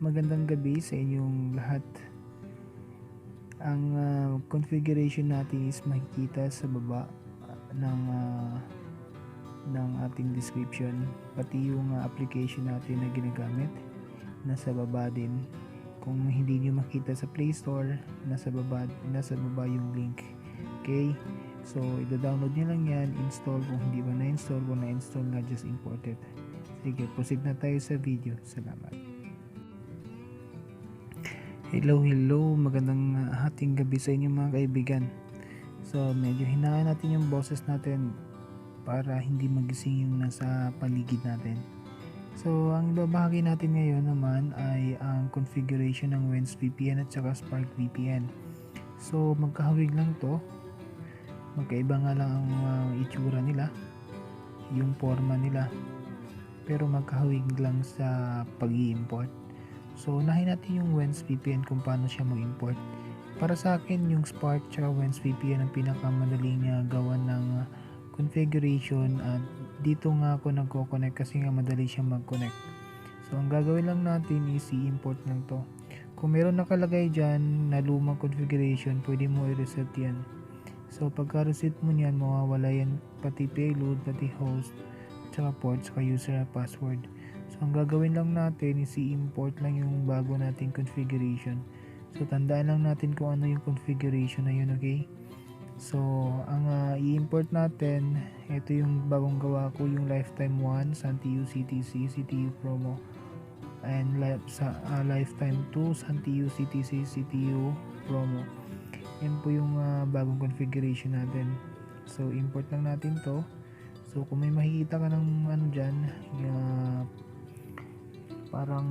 Magandang gabi sa inyong lahat. Ang configuration natin is makikita sa baba ng ating description, pati yung application natin na ginagamit nasa baba din. Kung hindi nyo makita sa Play Store, nasa baba yung link. Okay, so i-download nyo lang yan, install kung hindi ba na-install. Kung na-install nga, just import it. Sige, proceed na tayo sa video. Salamat. Hello, magandang hating gabi sa inyo mga kaibigan. So medyo hinaan natin yung boses natin para hindi magising yung nasa paligid natin. So ang ibabahagi natin ngayon naman ay ang configuration ng Wens VPN at saka Spark VPN. So magkahawig lang to, magkaiba nga lang ang itsura nila, yung forma nila, pero magkahawig lang sa pag-i-import. So unahin natin yung Wens VPN kung paano siya mag-import. Para sa akin, yung Spark at Wens VPN ang pinakamadaling gawan ng configuration, at dito nga ako nagko-connect kasi nga madali siya mag-connect. So ang gagawin lang natin is i-import lang to. Kung meron nakalagay dyan na lumang configuration, pwede mo i-reset yan. So pagka-reset mo yan, mawawala yan, pati payload, pati host, tsaka port, tsaka user at password. So ang gagawin lang natin is i-import lang yung bago nating configuration. So tandaan lang natin kung ano yung configuration na yun, okay? So ang i-import natin, ito yung bagong gawa ko, yung Lifetime 1 Santiu CTC CTU Promo, and Lifetime 2 Santiu CTC CTU Promo. Yan po yung bagong configuration natin. So import lang natin to. So kung may makikita ka ng ano dyan, parang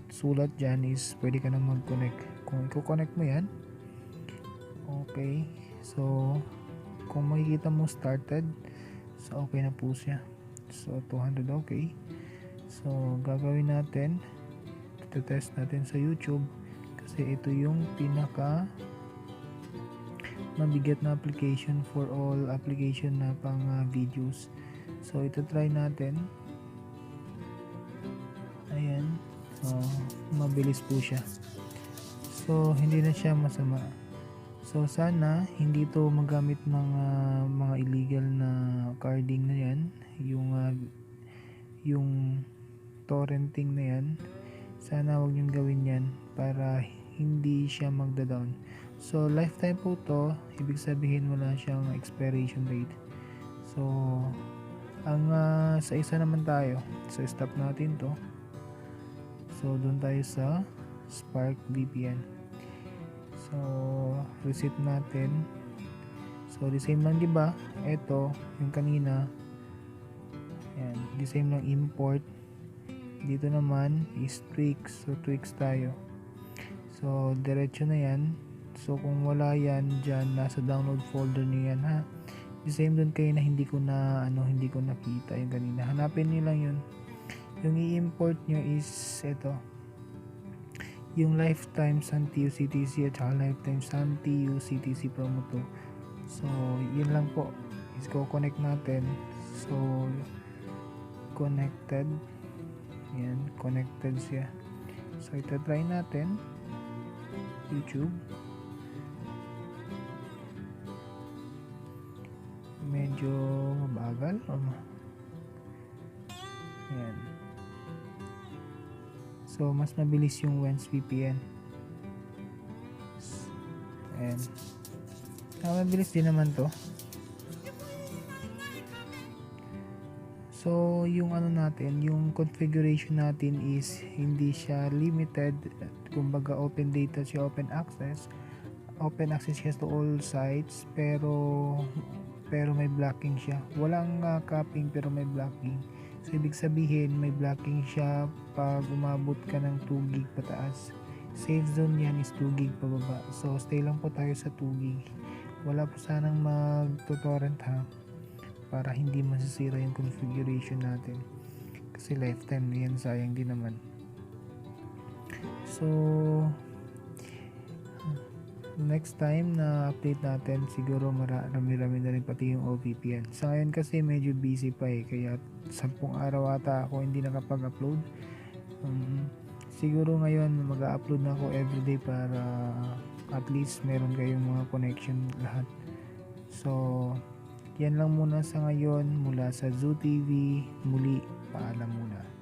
sulat dyan, is pwede ka na mag-connect. Kung i-connect mo yan, okay, so kung makikita mo started, so okay na po siya. So 200, okay. So gagawin natin, test natin sa YouTube kasi ito yung pinaka mabigat na application for all application na pang videos. So ito try natin. Ayan, so mabilis po siya, so hindi na siya masama. So sana hindi to magamit ng mga illegal na carding na yan, yung torrenting na yan. Sana wag niyong gawin yan para hindi siya magda-down. So lifetime po to, ibig sabihin wala siyang expiration date. So ang sa isa naman tayo, so stop natin to. So doon tayo sa Spark VPN. So reset natin. So the same lang, 'di ba? Ito yung kanina. Ayan, the same lang import. Dito naman is tweaks. So tweaks tayo. So diretso na 'yan. So kung wala 'yan diyan, nasa download folder niyo 'yan, ha. The same doon kayo na hindi ko nakita yung kanina. Hanapin niyo lang 'yun. Yung i-import nyo is ito, yung Lifetime Santiu CTC at saka Lifetime Santiu CTC Promo 2. So yun lang po, is connect natin. So connected, yan, connected siya. So ito try natin YouTube. Medyo mabagal, yan. So mas mabilis yung Wens VPN. And mabilis din naman to. So yung ano natin, yung configuration natin is hindi siya limited, kumbaga open data siya, open access siya to all sites, pero may blocking siya. Walang capping pero may blocking. So ibig sabihin may blocking siya pag umabot ka ng 2 gig pataas. Safe zone yan is 2 gig pababa. So stay lang po tayo sa 2 gig. Wala po sanang mag-torrent, ha, para hindi masisira yung configuration natin. Kasi lifetime yan, sayang din naman. So next time na update natin, siguro marami-rami na rin pati yung OVPN. Sa ngayon kasi medyo busy pa kaya 10 araw ata ako hindi nakapag-upload. Siguro ngayon mag-a-upload na ako everyday para at least meron kayong mga connection lahat. So, yan lang muna sa ngayon mula sa Zoo TV. Muli, paalam muna.